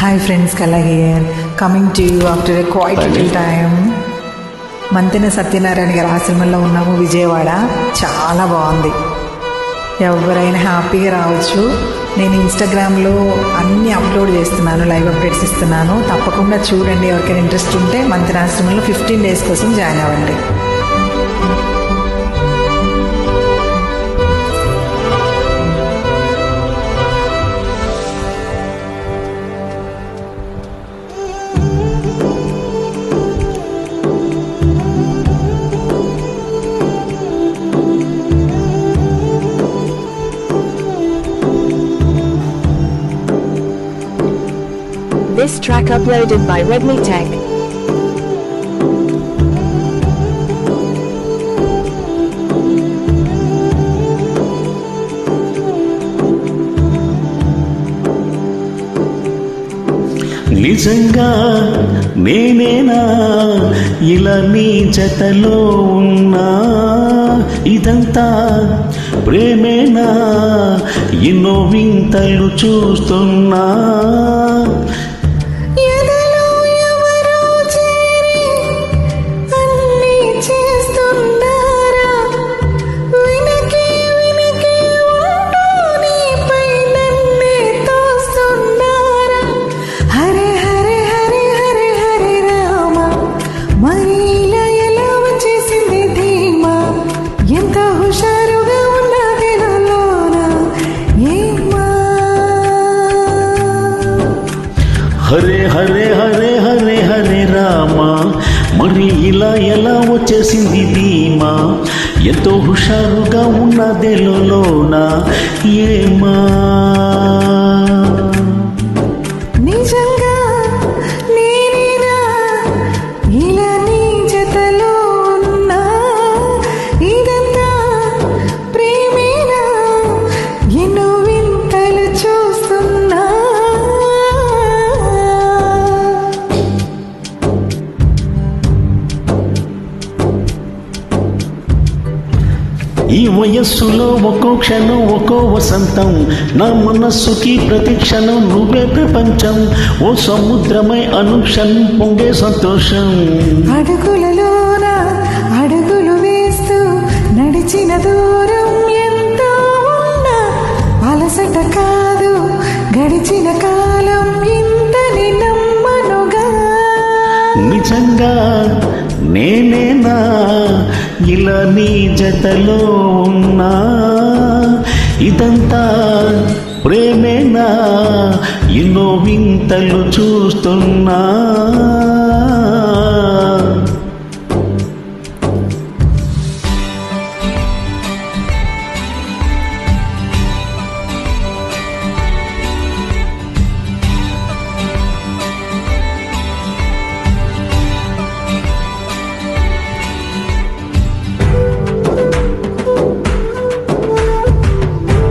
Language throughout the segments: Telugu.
Hi friends, Kala here, coming to you after a quite little time. Manthena Satyanarayana గారి ఆశ్రమంలో ఉన్నాము విజయవాడ. చాలా బాగుంది, ఎవరైనా హ్యాపీగా రావచ్చు. నేను ఇన్స్టాగ్రామ్లో అన్నీ అప్లోడ్ చేస్తున్నాను, లైవ్ అప్డేట్స్ ఇస్తున్నాను. తప్పకుండా చూడండి. ఎవరికైనా ఇంట్రెస్ట్ ఉంటే మంతెన ఆశ్రమంలో 15 days కోసం జాయిన్ అవ్వండి. This track uploaded by Redmi Tech. నిజంగా నేనేనా ఇలా నీ జతలో ఉన్నా, ఇదంతా ప్రేమేనా ఎన్నో వింతలు చూస్తున్నా. హరే హరే హరే హరే హరే రామ, మరి ఇలా ఎలా వచ్చేసింది ధీమా, ఎంతో హుషారుగా ఉన్నదేలోన ఏమా. ఈ వయస్సులో ఒక్కో క్షణం ఒక్కో వసంతం, నా మనస్సుకి ప్రతి క్షణం నువ్వే ప్రపంచం. ఓ సముద్రమై అనుక్షణం పొంగే సంతోషం. అడుగులలోన అడుగులు వేస్తూ నడిచిన దూరం ఎంతో ఉన్నా, అలసట కాదు గడిచిన కాలం ఇంతని నమ్మనుగా. నిజంగా నేనేనా ఇలా నీ జతలో ఉన్నా, ఇదంతా ప్రేమేనా ఎన్నో వింతలు చూస్తున్నా.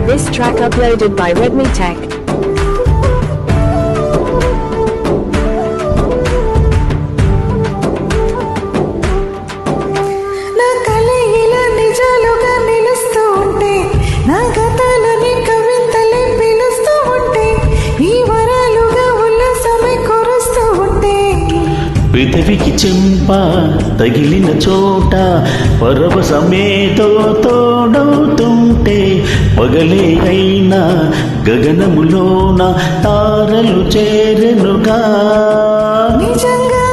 This track uploaded by Redmi Tech. నా కలయిల నిజాలుగా నిలుస్తూ ఉంటే, నా గతాలని కవింతలే పిలుస్తూ ఉంటే, ఈ వరాలుగా ఉల్లాసమై కురుస్తూ ఉంటే, పెదవికి చెంప తగిలిన చోట పరవశమేతో తోడవుతుంటే, పగలే అయినా గగనములోన తారలు చేరెనుగా. నిజంగా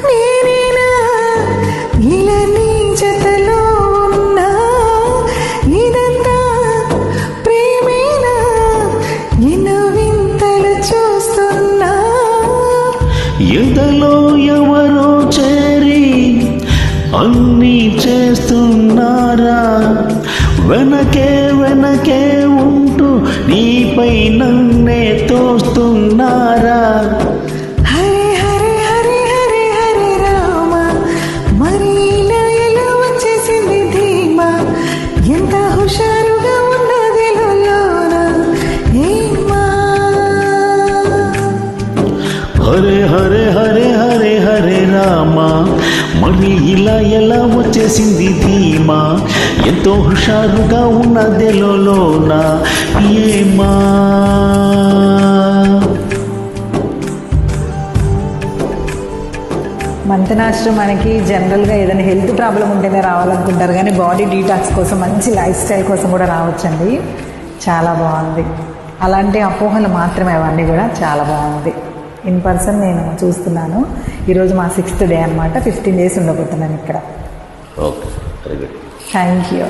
నేనేనా ఇలా నీ జతలో ఉన్నా, ఇదంతా ప్రేమేనా ఎన్నో వింతలు చూస్తున్నా. ఎదలో ఎవరో చేరి అన్నీ చేస్తున్నారా, వెనకే వెనకే ఉంటూ నీపై నన్నే తోస్తున్నారా. హరే హరే హరే హరే హరే రామ, మరి ఇలా ఎలా వచ్చేసింది ధీమా, ఎంత హుషారుగా ఉన్నది లోన ఏమా. హరే హరే హరే హరే హరే రామ, మరి ఇలా ఎలా వచ్చేసింది ధీమా, ఎంతో హుషారుగా ఉన్నదేలోన ఏమా. మంతెనాశ్రమానికి జనరల్గా ఏదైనా హెల్త్ ప్రాబ్లం ఉంటేనే రావాలనుకుంటారు, కానీ బాడీ డీటాక్స్ కోసం మంచి లైఫ్ స్టైల్ కోసం కూడా రావచ్చండి. చాలా బాగుంది. అలాంటి అపోహలు మాత్రమే అవన్నీ కూడా. చాలా బాగుంది. ఇన్ పర్సన్ నేను చూస్తున్నాను. ఈరోజు మా 6th డే అనమాట. 15 days ఉండబోతున్నాను ఇక్కడ. Okay, very good. Thank you.